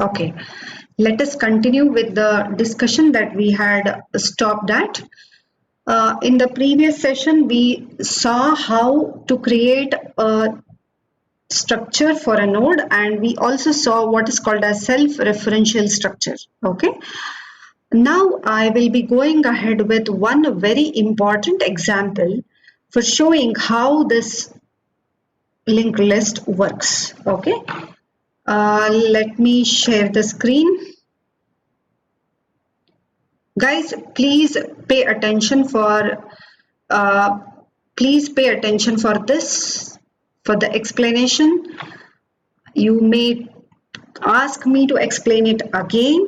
Okay, let us continue with the discussion that we had stopped at. In the previous session, we saw how to create a structure for a node, and we also saw what is called as self-referential structure. Okay. Now I will be going ahead with one very important example for showing how this linked list works. Okay. Let me share the screen. Guys, please pay attention for uh, this, for the explanation. You may ask me to explain it again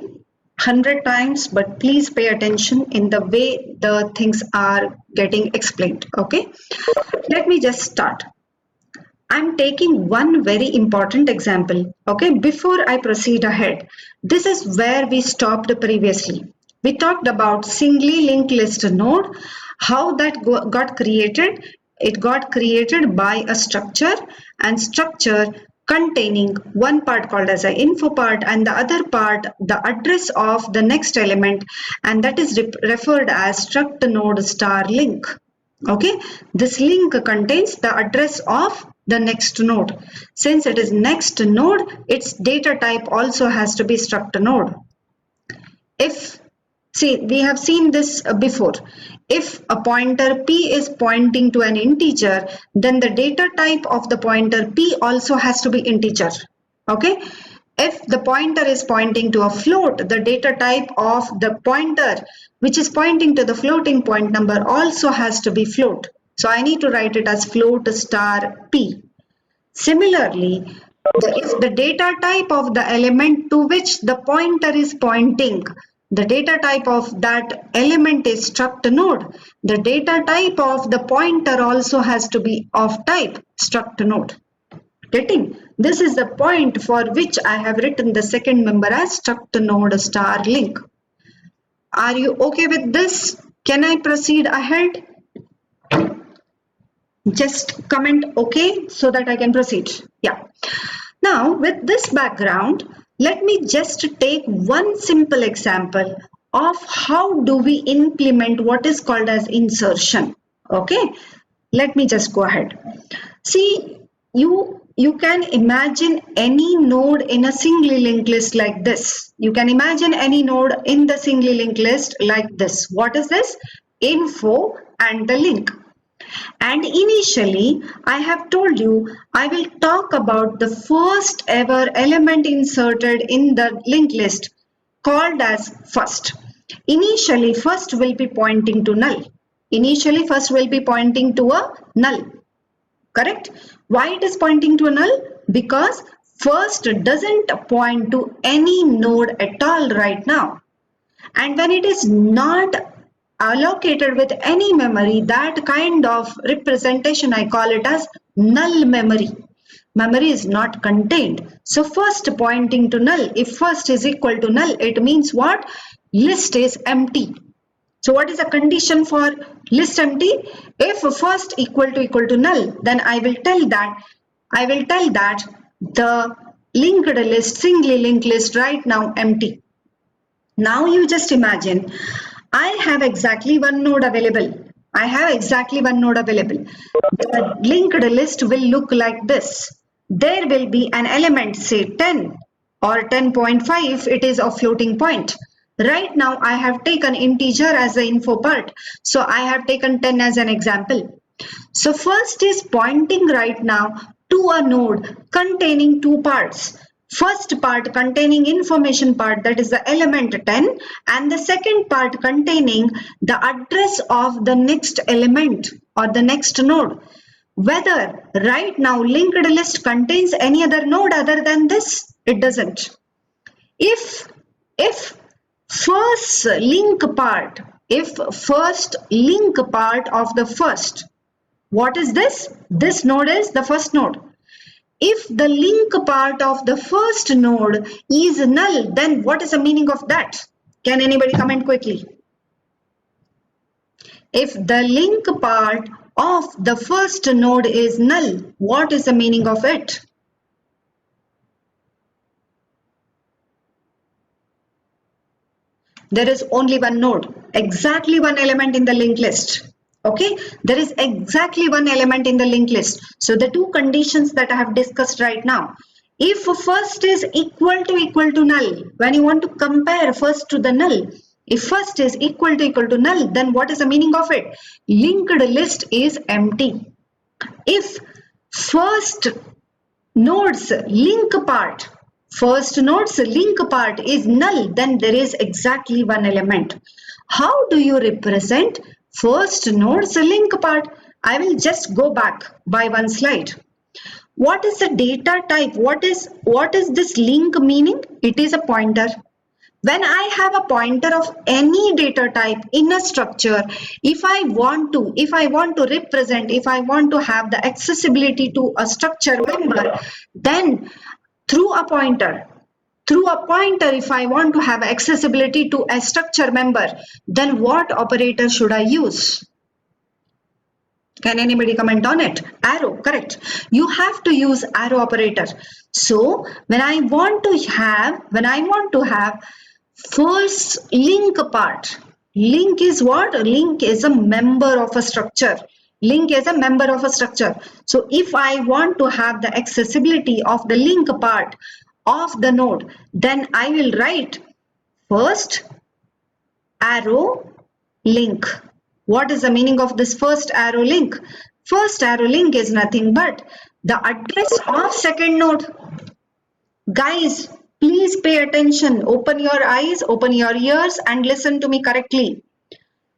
100 times, but please pay attention in the way the things are getting explained. Okay, let me just start. I'm taking one very important example. Okay, before I proceed ahead, this is where we stopped previously. We talked about singly linked list node, how that got created. It got created by a structure, and structure containing one part called as an info part and the other part the address of the next element, and that is referred as struct node star link. Okay, this link contains the address of the next node. Since it is next node, its data type also has to be struct node. If, see, we have seen this before. If a pointer p is pointing to an integer, then the data type of the pointer p also has to be integer. Okay, if the pointer is pointing to a float, the data type of the pointer which is pointing to the floating point number also has to be float. So I need to write it as float star p. Similarly, if the data type of the element to which the pointer is pointing, the data type of that element is struct node, the data type of the pointer also has to be of type struct node. Getting? This is the point for which I have written the second member as struct node star link. Are you okay with this? Can I proceed ahead? Just comment okay so that I can proceed. Yeah. Now with this background, let me just take one simple example of how do we implement what is called as insertion. Okay. Let me just go ahead. See, you can imagine any node in a singly linked list like this. You can imagine any node in the singly linked list like this. What is this? Info and the link. And initially, I have told you I will talk about the first ever element inserted in the linked list called as first. Initially, first will be pointing to null. Initially, first will be pointing to a null. Correct? Why it is pointing to a null? Because first doesn't point to any node at all right now. And when it is not allocated with any memory, that kind of representation I call it as null memory. Memory is not contained. So first pointing to null. If first is equal to null, it means what? List is empty. So what is the condition for list empty? If first equal to null, then I will tell that the linked list, singly linked list right now empty. Now you just imagine I have exactly one node available. I have exactly one node available. The linked list will look like this. There will be an element, say 10 or 10.5 if it is a floating point. Right now I have taken integer as the info part. So I have taken 10 as an example. So first is pointing right now to a node containing two parts. First part containing information part, that is the element 10, and the second part containing the address of the next element or the next node. Whether right now linked list contains any other node other than this, it doesn't. If first link part of the first, what is this? This node is the first node. If the link part of the first node is null, then what is the meaning of that? Can anybody comment quickly? If the link part of the first node is null, what is the meaning of it? there is only one node, exactly one element in the linked list. Okay, there is exactly one element in the linked list. So the two conditions that I have discussed right now, if first is equal to null, when you want to compare first to the null, if first is equal to null, then what is the meaning of it? Linked list is empty. If first nodes link part, first nodes link part is null, then there is exactly one element. How do you represent first nodes link part? I will just go back by one slide. What is the data type? What is this link meaning? It is a pointer. When I have a pointer of any data type in a structure, if I want to represent, if I want to have the accessibility to a structure member, then through a pointer, if I want to have accessibility to a structure member, then what operator should I use? Can anybody comment on it? Arrow, correct. You have to use arrow operator. So when I want to have first link part, link is what? Link is a member of a structure. Link is a member of a structure. So if I want to have the accessibility of the link part of the node, then I will write first arrow link. What is the meaning of this first arrow link? First arrow link is nothing but the address of second node. Guys, please pay attention. Open your eyes, open your ears and listen to me correctly.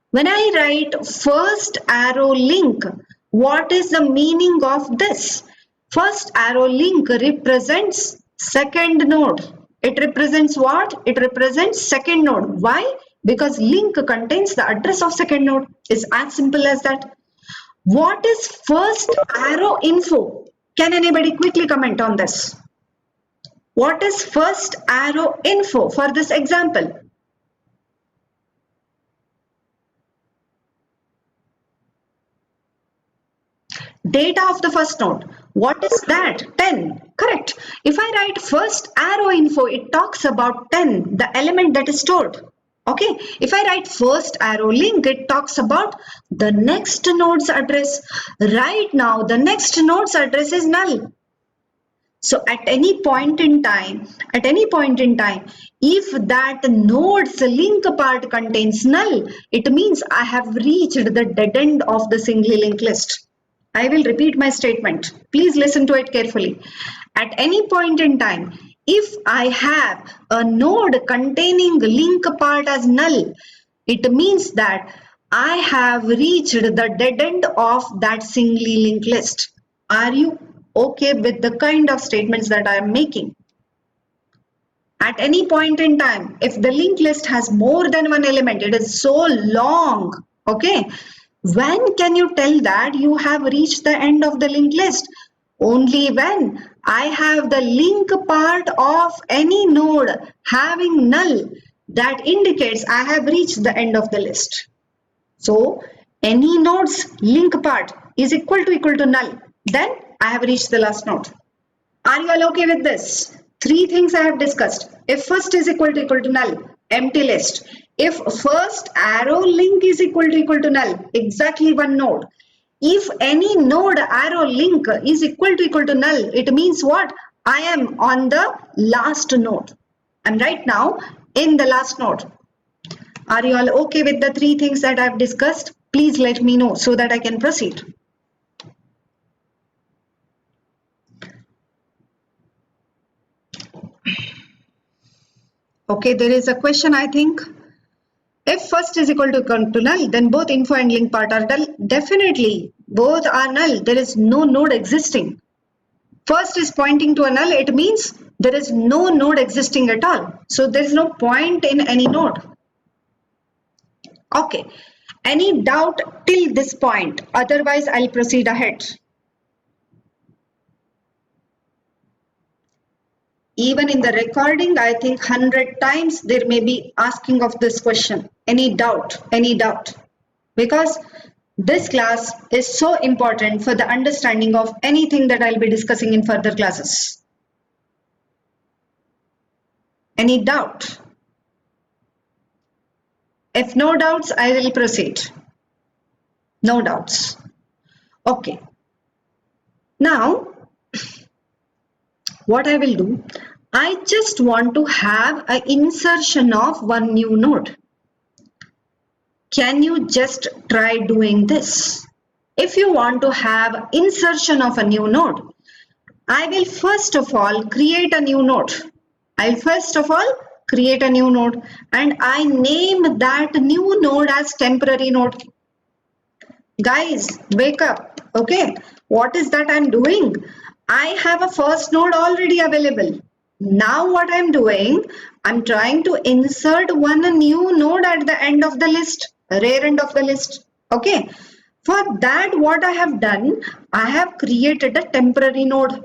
When I write first arrow link, what is the meaning of this? First arrow link represents second node. It represents what? It represents second node. Why? Because link contains the address of second node. It's as simple as that. What is first arrow info? Can anybody quickly comment on this? What is first arrow info for this example? Data of the first node. What is that? 10. Correct. If I write first arrow info, it talks about 10, the element that is stored. Okay. If I write first arrow link, it talks about the next node's address. Right now, the next node's address is null. So at any point in time, if that node's link part contains null, it means I have reached the dead end of the singly linked list. I will repeat my statement. Please listen to it carefully. At any point in time, if I have a node containing link part as null, it means that I have reached the dead end of that singly linked list. Are you okay with the kind of statements that I am making? At any point in time, if the linked list has more than one element, it is so long, okay? When can you tell that you have reached the end of the linked list? Only when I have the link part of any node having null, that indicates I have reached the end of the list. So any node's link part is equal to null, then I have reached the last node. Are you all okay with this? Three things I have discussed. If first is equal to null, empty list. If first arrow link is equal to null, exactly one node. If any node arrow link is equal to null, it means what? I am on the last node. I'm right now in the last node. Are you all okay with the three things that I've discussed? Please let me know so that I can proceed. Okay, there is a question, I think. If first is equal to null, then both info and link part are null. Definitely, both are null. There is no node existing. First is pointing to a null. It means there is no node existing at all. So there is no point in any node. Okay. Any doubt till this point? Otherwise, I'll proceed ahead. Even in the recording, I think 100 times there may be asking of this question. Any doubt? Any doubt? Because this class is so important for the understanding of anything that I'll be discussing in further classes. Any doubt? If no doubts, I will proceed. No doubts. Okay. Now, what I will do, I just want to have an insertion of one new node. Can you just try doing this? If you want to have insertion of a new node, I will first of all create a new node. I'll first of all create a new node and I name that new node as temporary node. Guys, wake up. Okay, what is that I'm doing? I have a first node already available. Now what I'm doing, I'm trying to insert one new node at the end of the list, rear end of the list. Okay, for that what I have done, I have created a temporary node.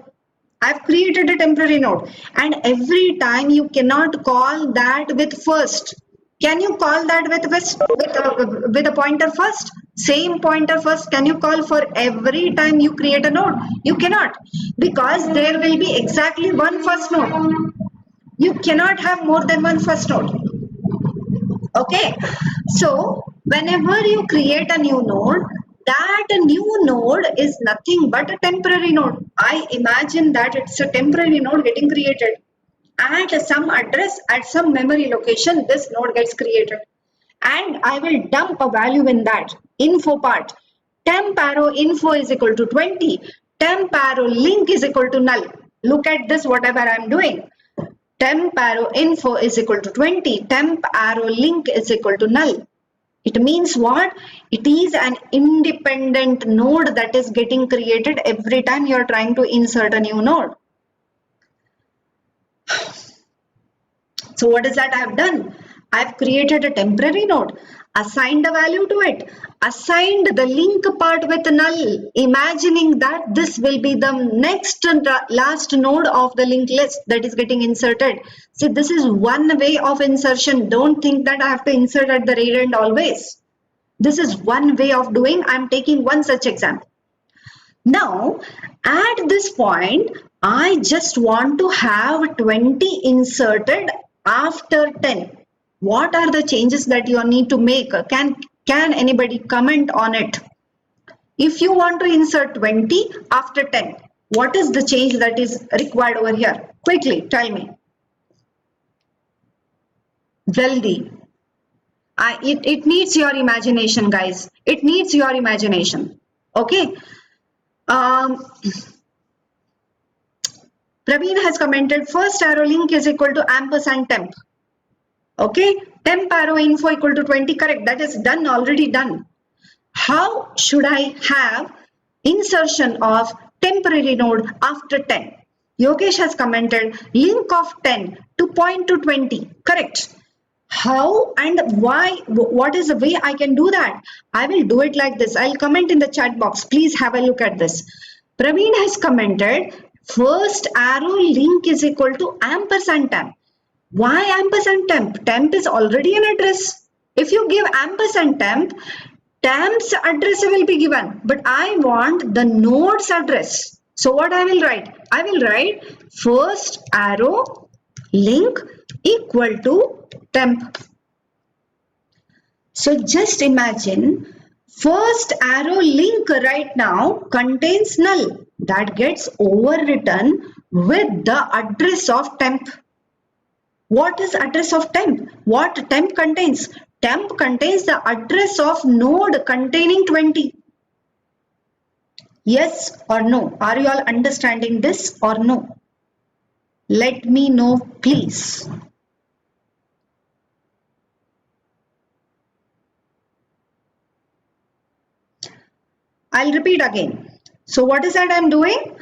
I've created a temporary node and every time you cannot call that with first. Can you call that with a pointer first? Same pointer first. Can you call for every time you create a node? You cannot, because there will be exactly one first node. You cannot have more than one first node. Okay, so whenever you create a new node, that new node is nothing but a temporary node. I imagine that it's a temporary node getting created. At some address, at some memory location, this node gets created. And I will dump a value in that info part. Temp arrow info is equal to 20. Temp arrow link is equal to null. Look at this, whatever I'm doing. Temp arrow info is equal to 20. Temp arrow link is equal to null. It means what? It is an independent node that is getting created every time you are trying to insert a new node. So what is that I have done? I have created a temporary node, assigned a value to it, assigned the link part with null, imagining that this will be the next last node of the linked list that is getting inserted. See, this is one way of insertion. Don't think that I have to insert at the rear end always. This is one way of doing. I'm taking one such example. Now, at this point, I just want to have 20 inserted after 10. What are the changes that you need to make? Can anybody comment on it? If you want to insert 20 after 10, what is the change that is required over here? Quickly tell me. Jaldi. It needs your imagination, guys. It needs your imagination. Okay. Praveen has commented first arrow link is equal to ampersand temp. Okay, temp arrow info equal to 20. Correct. That is done, already done. How should I have insertion of temporary node after 10? Yogesh has commented link of 10 to point to 20. Correct. How and why? What is the way I can do that? I will do it like this. I'll comment in the chat box. Please have a look at this. Praveen has commented first arrow link is equal to ampersand temp. Why ampersand temp? Temp is already an address. If you give ampersand temp, temp's address will be given, but I want the node's address. So what I will write? I will write first arrow link equal to temp. So just imagine first arrow link right now contains null that gets overwritten with the address of temp. What is address of temp? What temp contains? Temp contains the address of node containing 20. Yes or no? Are you all understanding this or no? Let me know, please. I'll repeat again. So what is that I'm doing?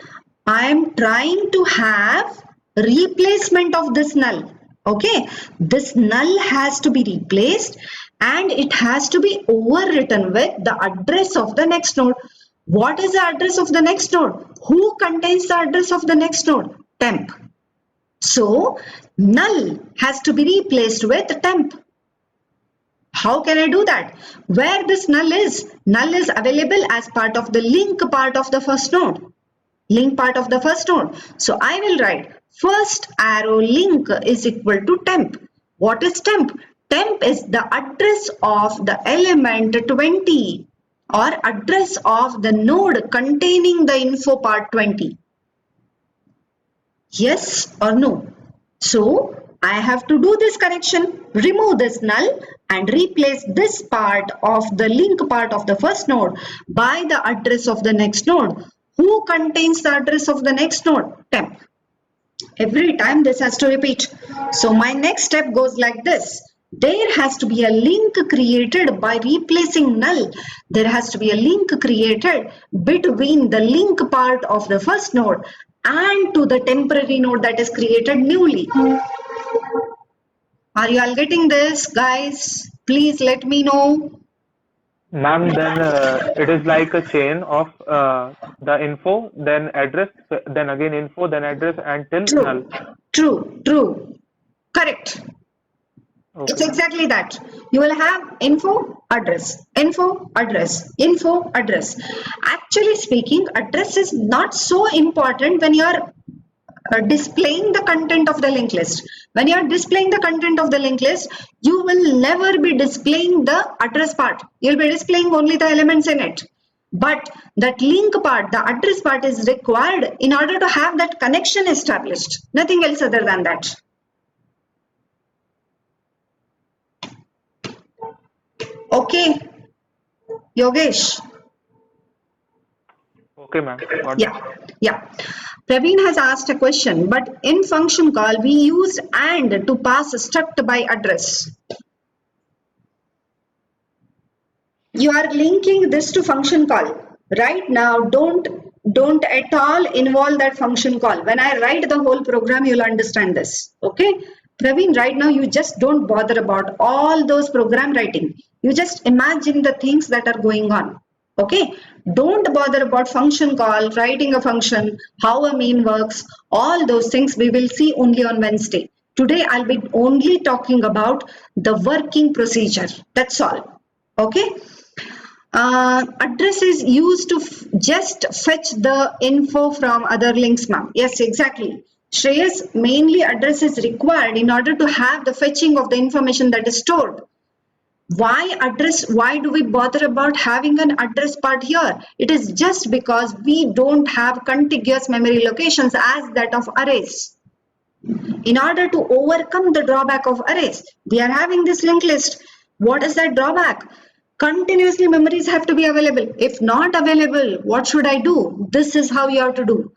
I'm trying to have replacement of this null. Okay, this null has to be replaced and it has to be overwritten with the address of the next node. What is the address of the next node? Who contains the address of the next node? Temp. So null has to be replaced with temp. How can I do that? Where this null is available as part of the link part of the first node. Link part of the first node. So I will write first arrow link is equal to temp. What is temp? Temp is the address of the element 20 or address of the node containing the info part 20. Yes or no? So I have to do this correction, remove this null and replace this part of the link part of the first node by the address of the next node. Who contains the address of the next node? Temp. Every time this has to repeat. So my next step goes like this. There has to be a link created by replacing null. There has to be a link created between the link part of the first node and to the temporary node that is created newly. Are you all getting this, guys? Please let me know. Ma'am, then it is like a chain of the info, then address, then again info, then address until null. True. Correct. Okay, It's ma'am. exactly that. You will have info, address, info, address, info, address. Actually speaking, address is not so important when you are displaying the content of the linked list. When you are displaying the content of the linked list, you will never be displaying the address part. You'll be displaying only the elements in it. But that link part, the address part is required in order to have that connection established. Nothing else other than that. Okay, Yogesh. Okay, ma'am. Got it. Yeah. Praveen has asked a question, but in function call, we use AND to pass struct by address. You are linking this to function call. Right now, don't at all involve that function call. When I write the whole program, you'll understand this. Okay? Praveen, right now, you just don't bother about all those program writing. You just imagine the things that are going on. Okay, don't bother about function call, writing a function, how a main works, all those things we will see only on Wednesday. Today I'll be only talking about the working procedure. That's all. Okay. Address is used to just fetch the info from other links, ma'am. Yes, exactly. Shreyas, mainly address is required in order to have the fetching of the information that is stored. Why address? Why do we bother about having an address part here? It is just because we don't have contiguous memory locations as that of arrays. In order to overcome the drawback of arrays, we are having this linked list. What is that drawback? Continuously memories have to be available. If not available, what should I do? This is how you have to do.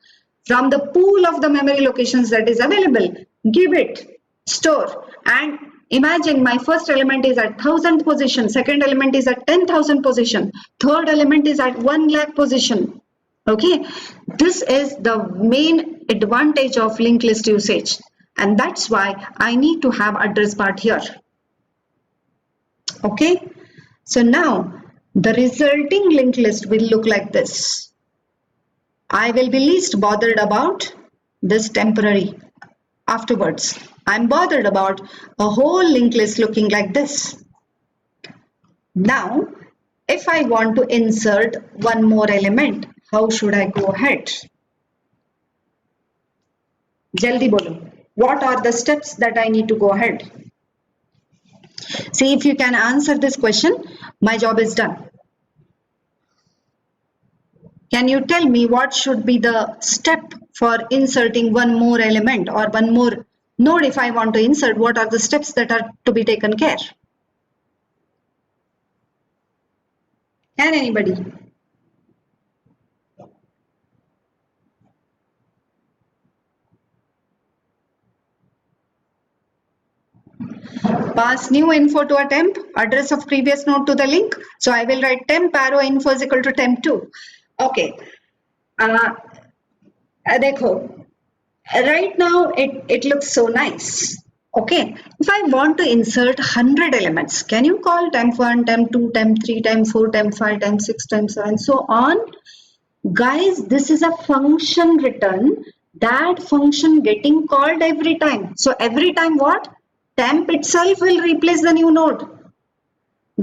From the pool of the memory locations that is available, give it, store, and imagine my first element is at 1000th position, second element is at 10,000 position, third element is at 1 lakh position. Okay, this is the main advantage of linked list usage, and that's why I need to have address part here. Okay, so now the resulting linked list will look like this. I will be least bothered about this temporary. Afterwards, I'm bothered about a whole linked list looking like this. Now, if I want to insert one more element, how should I go ahead? Jaldi bolo. What are the steps that I need to go ahead? See, if you can answer this question, my job is done. Can you tell me what should be the step for inserting one more element or one more node if I want to insert? What are the steps that are to be taken care? Can anybody? Pass new info to a temp, address of previous node to the link. So I will write temp arrow info is equal to temp2. Okay. Dekho, right now it looks so nice. Okay, if I want to insert 100 elements, can you call temp1, temp2, temp3, temp4, temp5, temp6, temp7, so on? Guys, this is a function written, that function getting called every time. So every time what? Temp itself will replace the new node.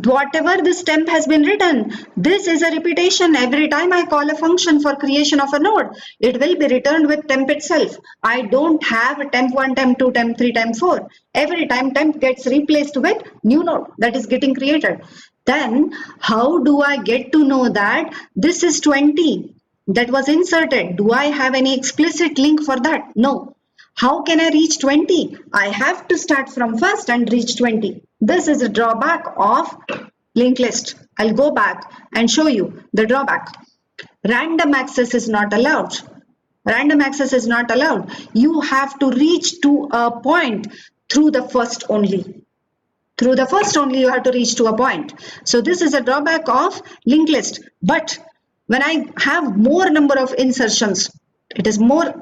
Whatever this temp has been written, this is a repetition. Every time I call a function for creation of a node, it will be returned with temp itself. I don't have a temp1, temp2, temp3, temp4. Every time temp gets replaced with new node that is getting created. Then how do I get to know that this is 20 that was inserted? Do I have any explicit link for that? No. How can I reach 20? I have to start from first and reach 20. This is a drawback of linked list. I'll go back and show you the drawback. Random access is not allowed. Random access is not allowed. You have to reach to a point through the first only. Through the first only you have to reach to a point. So this is a drawback of linked list. But when I have more number of insertions, it is more.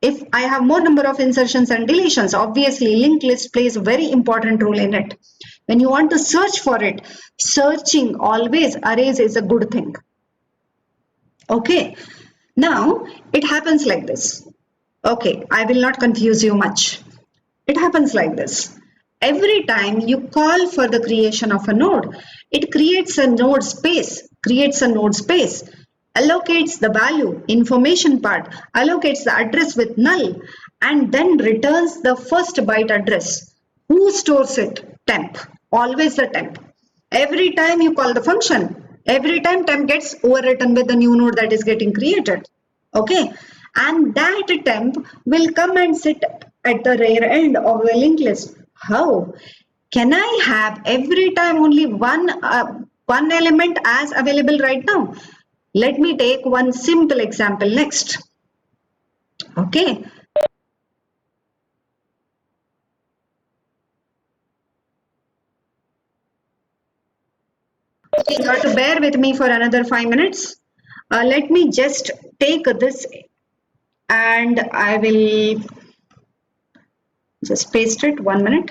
If I have more number of insertions and deletions, obviously linked list plays a very important role in it. When you want to search for it, searching always arrays is a good thing. Okay, now it happens like this. Okay, I will not confuse you much. It happens like this. Every time you call for the creation of a node, it creates a node space, allocates the value, information part, allocates the address with null, and then returns the first byte address. Who stores it? Temp. Always the temp. Every time you call the function, every time temp gets overwritten with the new node that is getting created. Okay, and that temp will come and sit at the rear end of the linked list. How? Can I have every time only one element as available right now? Let me take one simple example next. Okay. You have to bear with me for another 5 minutes. Let me just take this and I will just paste it. 1 minute.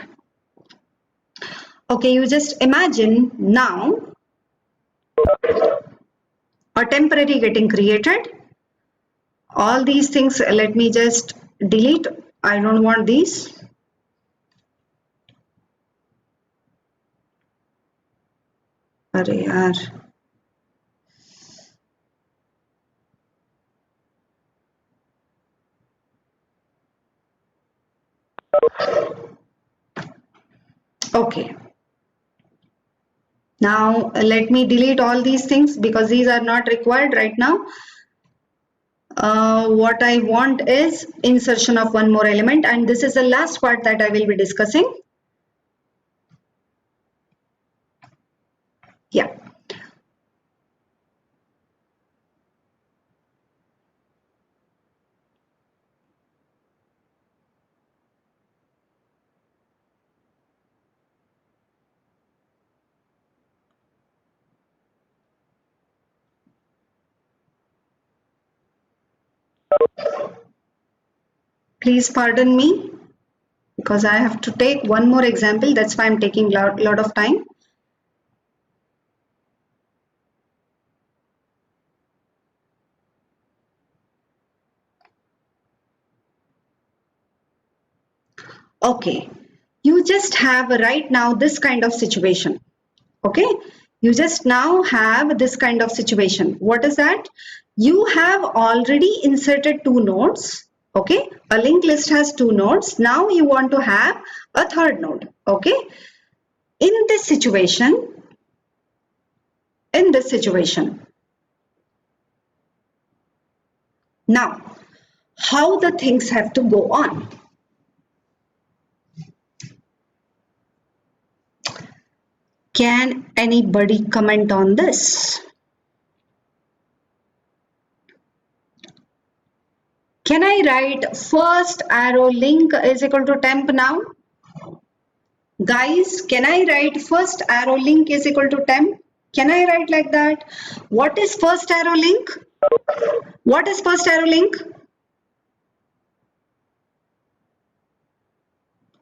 Okay, you just imagine now a temporary getting created. All these things, let me just delete. I don't want these. अरे यार okay, now let me delete all these things because these are not required right now. What I want is insertion of one more element, and this is the last part that I will be discussing. Yeah. Please pardon me because I have to take one more example. That's why I'm taking a lot of time. Okay, you just have right now this kind of situation. Okay, you just now have this kind of situation. What is that? You have already inserted two nodes. Okay, a linked list has two nodes. Now you want to have a third node. Okay, in this situation, now how the things have to go on. Can anybody comment on this? Can I write first arrow link is equal to temp now? Guys, can I write first arrow link is equal to temp? Can I write like that? What is first arrow link? What is first arrow link?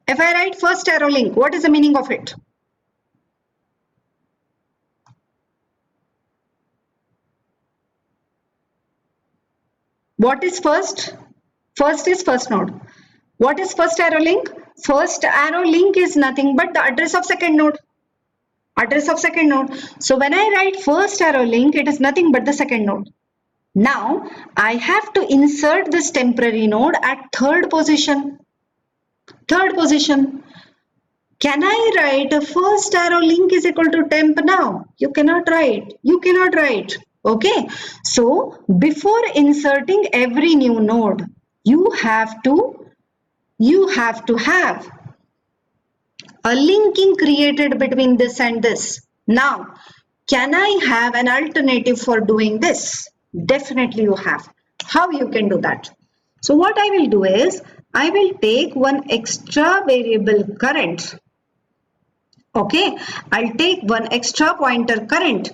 If I write first arrow link, what is the meaning of it? What is first? First is first node. What is first arrow link? First arrow link is nothing but the address of second node. Address of second node. So when I write first arrow link, it is nothing but the second node. Now I have to insert this temporary node at third position. Third position. Can I write a first arrow link is equal to temp now? You cannot write. You cannot write. Okay. So before inserting every new node, you have to have a linking created between this and this. Now, can I have an alternative for doing this? Definitely you have. How you can do that? So what I will do is, I will take one extra variable current. Okay, I'll take one extra pointer current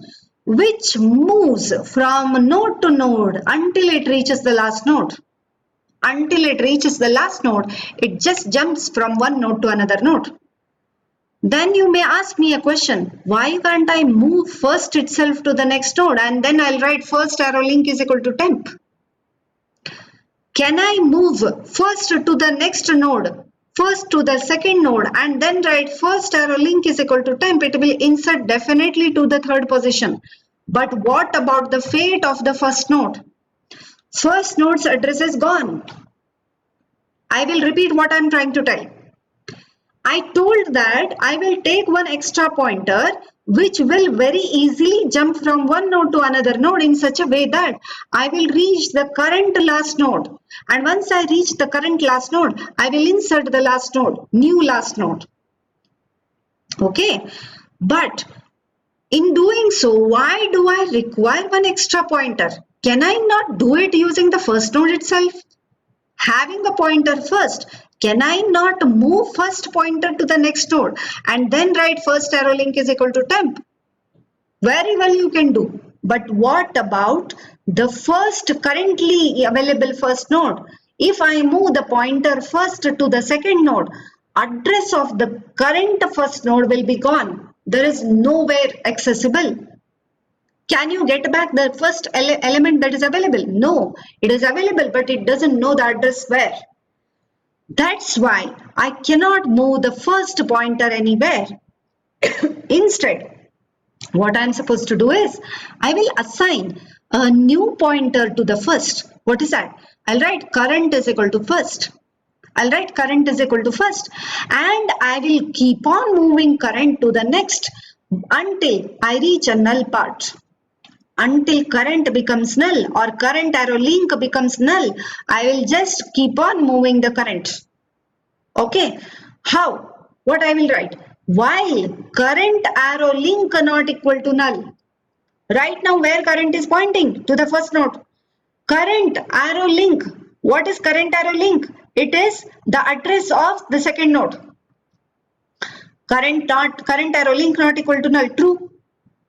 which moves from node to node until it reaches the last node. Until it reaches the last node, it just jumps from one node to another node. Then you may ask me a question, why can't I move first itself to the next node and then I'll write first arrow link is equal to temp? Can I move first to the next node, first to the second node and then write first arrow link is equal to temp? It will insert definitely to the third position. But what about the fate of the first node? First node's address is gone. I will repeat what I'm trying to tell. I told that I will take one extra pointer which will very easily jump from one node to another node in such a way that I will reach the current last node. And once I reach the current last node, I will insert the last node, new last node. Okay, but in doing so, why do I require one extra pointer? Can I not do it using the first node itself? Having a pointer first, can I not move first pointer to the next node and then write first arrow link is equal to temp? Very well you can do. But what about the first currently available first node? If I move the pointer first to the second node, address of the current first node will be gone. There is nowhere accessible. Can you get back the first element that is available? No, it is available, but it doesn't know the address where. That's why I cannot move the first pointer anywhere. Instead, what I'm supposed to do is, I will assign a new pointer to the first. What is that? I'll write current is equal to first. I'll write current is equal to first. And I will keep on moving current to the next until I reach a null part. Until current becomes null or current arrow link becomes null, I will just keep on moving the current. Okay, how? What I will write? While current arrow link not equal to null. Right now where current is pointing? To the first node. Current arrow link. What is current arrow link? It is the address of the second node. Current arrow link not equal to null. True.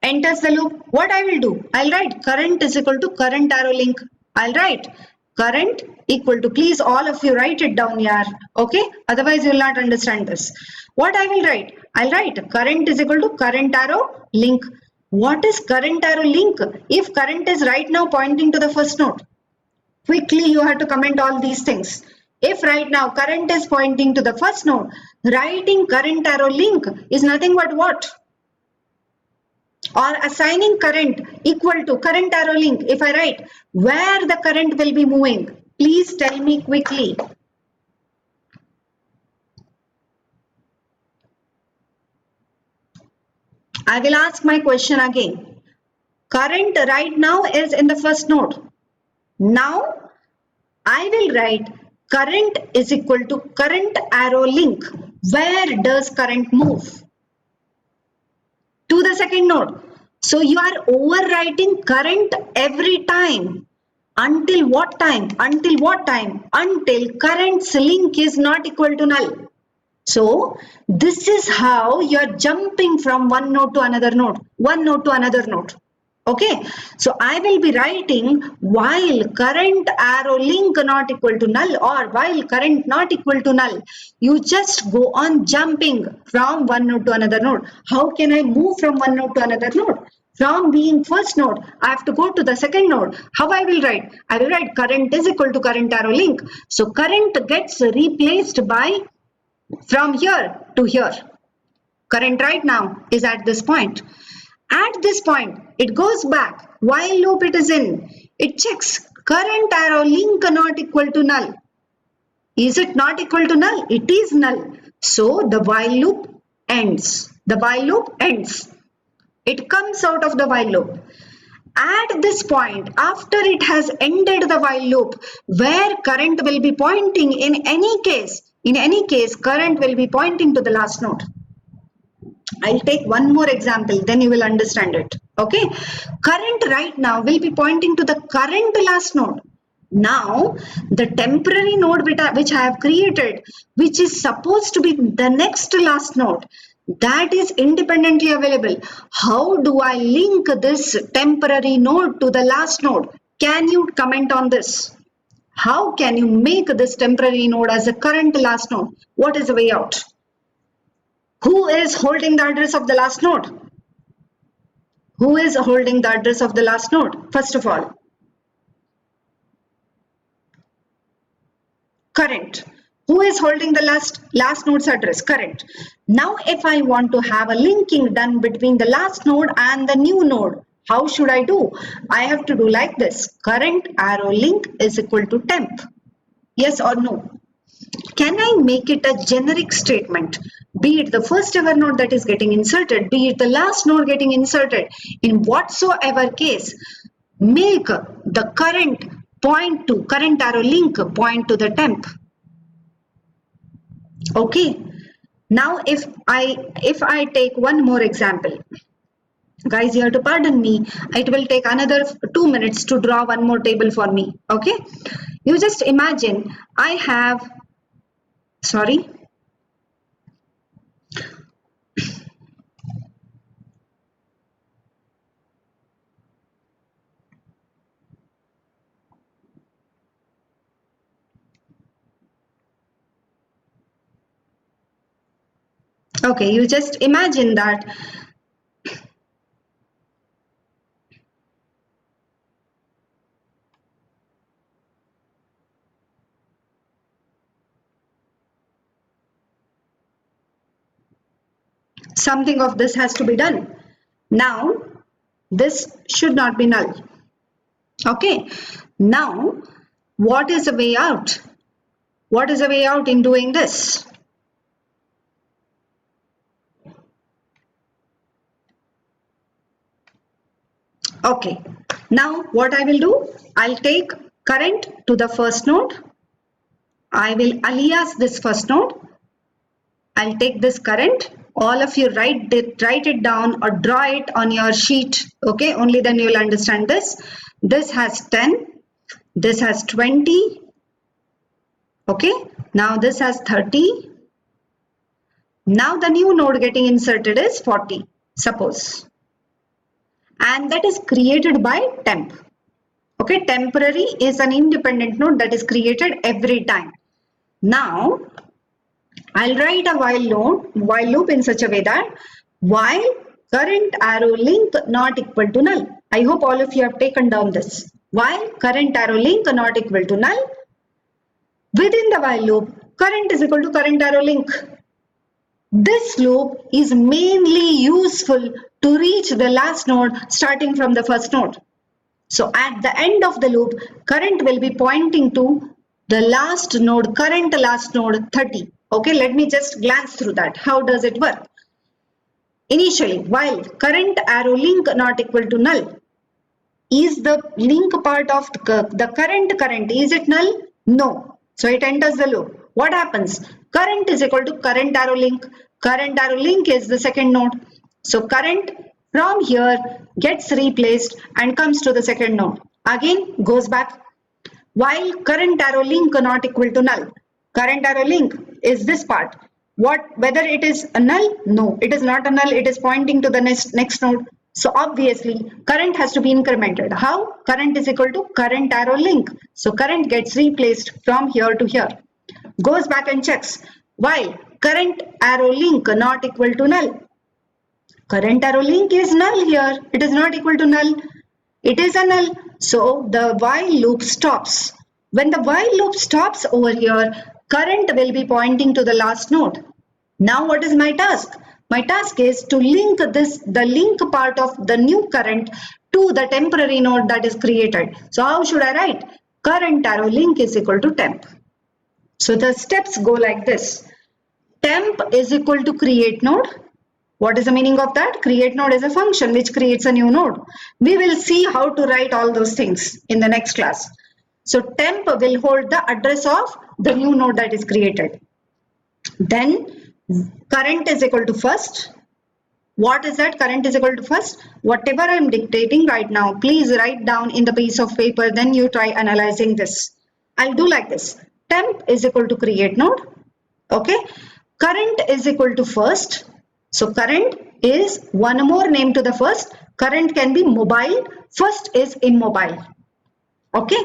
Enters the loop. What I will do? I'll write current is equal to current arrow link. I'll write current equal to, please all of you write it down here. Okay, otherwise you will not understand this. What I will write? I'll write current is equal to current arrow link. What is current arrow link? If current is right now pointing to the first node, quickly you have to comment all these things. If right now current is pointing to the first node, writing current arrow link is nothing but what? Or assigning current equal to current arrow link. If I write where the current will be moving, please tell me quickly. I will ask my question again. Current right now is in the first node. Now I will write current is equal to current arrow link. Where does current move? To the second node. So you are overwriting current every time. Until what time? Until what time? Until current's link is not equal to null. So this is how you are jumping from one node to another node, one node to another node. Okay, so I will be writing while current arrow link not equal to null or while current not equal to null. You just go on jumping from one node to another node. How can I move from one node to another node? From being first node, I have to go to the second node. How I will write? I will write current is equal to current arrow link. So current gets replaced by from here to here. Current right now is at this point. At this point, it goes back. While loop it is in. It checks current arrow link not equal to null. Is it not equal to null? It is null. So the while loop ends. The while loop ends. It comes out of the while loop. At this point, after it has ended the while loop, where current will be pointing in any case, current will be pointing to the last node. I'll take one more example, then you will understand it. Okay. Current right now will be pointing to the current last node. Now, the temporary node which I have created, which is supposed to be the next last node, that is independently available. How do I link this temporary node to the last node? Can you comment on this? How can you make this temporary node as a current last node? What is the way out? Who is holding the address of the last node? Who is holding the address of the last node? First of all, current. Who is holding the last node's address? Current. Now, if I want to have a linking done between the last node and the new node, how should I do? I have to do like this. Current arrow link is equal to temp. Yes or no? Can I make it a generic statement? Be it the first ever node that is getting inserted, be it the last node getting inserted, in whatsoever case, make the current arrow link point to the temp. Okay. Now if I take one more example, guys, you have to pardon me, it will take another 2 minutes to draw one more table for me. Okay. You just imagine I have, sorry, okay, you just imagine that something of this has to be done. Now, this should not be null. Okay. Now, what is the way out? What is the way out in doing this? Okay. Now, what I will do? I'll take current to the first node. I will alias this first node. I'll take this current. All of you write it down or draw it on your sheet. Okay, only then you will understand this. This has 10. This has 20. Okay, now this has 30. Now the new node getting inserted is 40, suppose. And that is created by temp. Okay, temporary is an independent node that is created every time. Now, I'll write a while loop in such a way that while current arrow link not equal to null. I hope all of you have taken down this. While current arrow link not equal to null, within the while loop, current is equal to current arrow link. This loop is mainly useful to reach the last node starting from the first node. So at the end of the loop, current will be pointing to the last node, current last node 30. Okay, let me just glance through that. How does it work? Initially, while current arrow link not equal to null, is the link part of the current, is it null? No. So it enters the loop. What happens? Current is equal to current arrow link. Current arrow link is the second node. So current from here gets replaced and comes to the second node. Again goes back. While current arrow link not equal to null. Current arrow link is this part. Whether it is a null? No, it is not a null. It is pointing to the next node. So obviously current has to be incremented. How? Current is equal to current arrow link. So current gets replaced from here to here. Goes back and checks. While current arrow link not equal to null. Current arrow link is null here. It is not equal to null. It is a null. So the while loop stops. When the while loop stops over here, current will be pointing to the last node. Now what is my task? My task is to link the link part of the new current to the temporary node that is created. So how should I write? Current arrow link is equal to temp. So the steps go like this. Temp is equal to create node. What is the meaning of that? Create node is a function which creates a new node. We will see how to write all those things in the next class. So temp will hold the address of the new node that is created. Then current is equal to first. What is that? Current is equal to first. Whatever I am dictating right now, please write down in the piece of paper, then you try analyzing this. I'll do like this. Temp is equal to create node. Okay. Current is equal to first. So current is one more name to the first. Current can be mobile. First is immobile. Okay.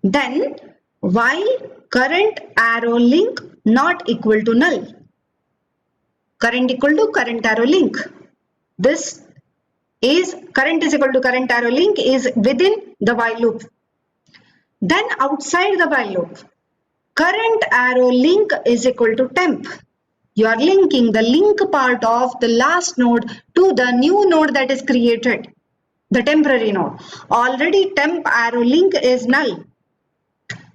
Then while current arrow link not equal to null. Current equal to current arrow link. This is current is equal to current arrow link is within the while loop. Then outside the while loop, current arrow link is equal to temp. You are linking the link part of the last node to the new node that is created, the temporary node. Already temp arrow link is null.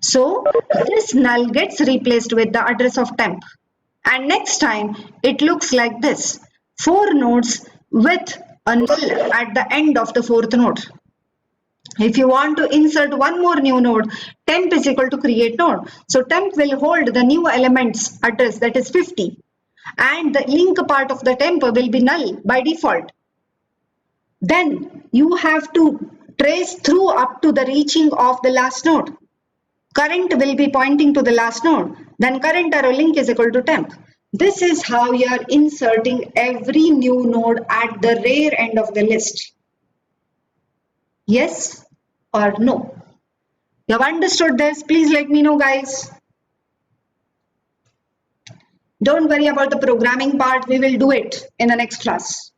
So this null gets replaced with the address of temp. And next time it looks like this. 4 nodes with a null at the end of the 4th node. If you want to insert one more new node, temp is equal to create node. So temp will hold the new element's address, that is 50. And the link part of the temp will be null by default. Then you have to trace through up to the reaching of the last node. Current will be pointing to the last node. Then current arrow link is equal to temp. This is how you are inserting every new node at the rear end of the list. Yes or no? You have understood this? Please let me know, guys. Don't worry about the programming part. We will do it in the next class.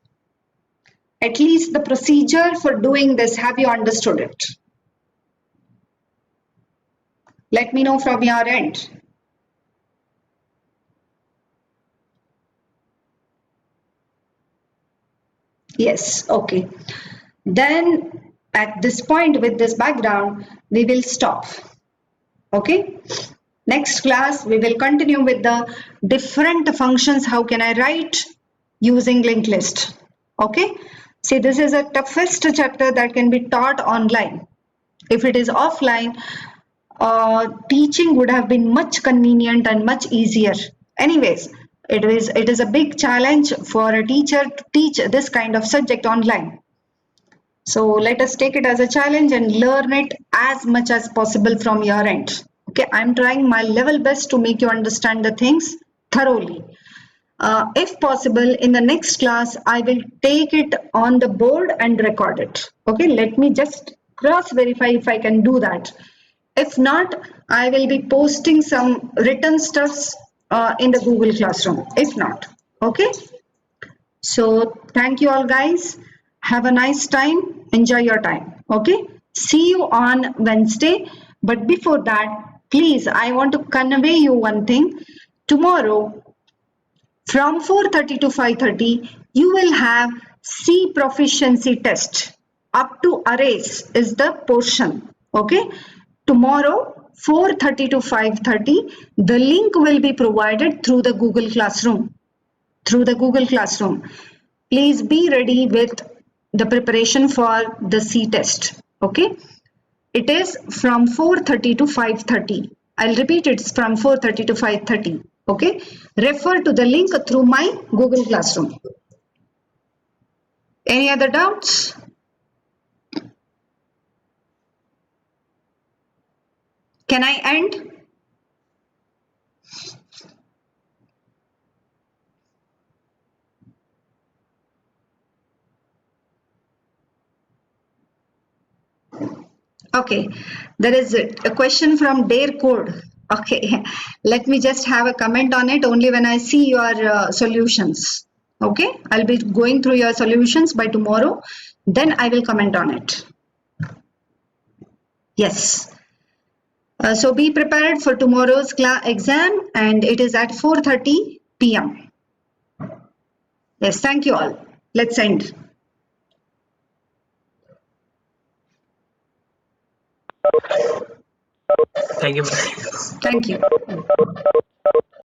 At least the procedure for doing this, have you understood it? Let me know from your end. Yes, okay. Then at this point with this background, we will stop. Okay. Next class, we will continue with the different functions. How can I write using linked list? Okay. See, this is a toughest chapter that can be taught online. If it is offline, teaching would have been much convenient and much easier. Anyways, it is a big challenge for a teacher to teach this kind of subject online. So let us take it as a challenge and learn it as much as possible from your end. Okay, I'm trying my level best to make you understand the things thoroughly. If possible, in the next class, I will take it on the board and record it. Okay, let me just cross-verify if I can do that. If not, I will be posting some written stuffs in the Google Classroom. If not, okay. So thank you all, guys. Have a nice time. Enjoy your time. Okay. See you on Wednesday. But before that, please, I want to convey you one thing. Tomorrow, from 4:30 to 5:30, you will have C proficiency test. Up to arrays is the portion. Okay. Tomorrow, 4:30 to 5:30, the link will be provided through the Google Classroom. Please be ready with the preparation for the C test. Okay. It is from 4:30 to 5:30. I'll repeat, it's from 4:30 to 5:30. Okay. Refer to the link through my Google Classroom. Any other doubts? Can I end? Okay, there is a question from Dare Code. Okay, let me just have a comment on it only when I see your solutions. Okay, I'll be going through your solutions by tomorrow. Then I will comment on it. Yes. So be prepared for tomorrow's exam, and it is at 4:30 p.m. Yes, thank you all. Let's end. Thank you. Thank you.